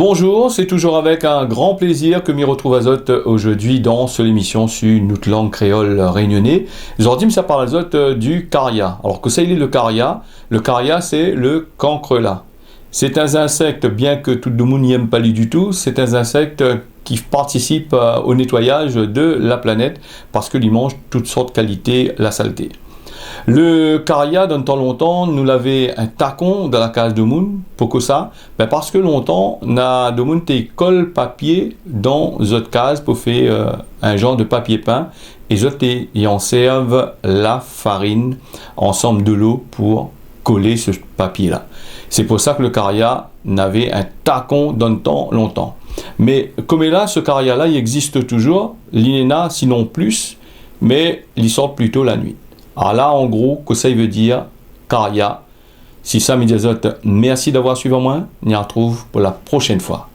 Bonjour, c'est toujours avec un grand plaisir que m'y retrouve Azot aujourd'hui dans cette émission sur notre langue créole réunionnais. Aujourd'hui, ça parle Azot du caria. Alors que ça il est le caria? Le caria, c'est le cancrelat. C'est un insecte, bien que tout le monde n'y aime pas lui du tout, c'est un insecte qui participe au nettoyage de la planète parce qu'il mange toutes sortes de qualités, la saleté. Le caria, dans le temps longtemps, nous l'avait un tacon dans la case de moun. Pourquoi ça? Parce que longtemps, on a de moun te colle papier dans cette case pour faire un genre de papier peint. Et ils en servent la farine ensemble de l'eau pour coller ce papier-là. C'est pour ça que le caria n'avait un tacon dans le temps longtemps. Mais comme là, ce caria-là, il existe toujours. L'INENA, sinon plus, mais il sort plutôt la nuit. Alors là, en gros, que ça veut dire caria. Si ça me dit, merci d'avoir suivi moi. On y retrouve pour la prochaine fois.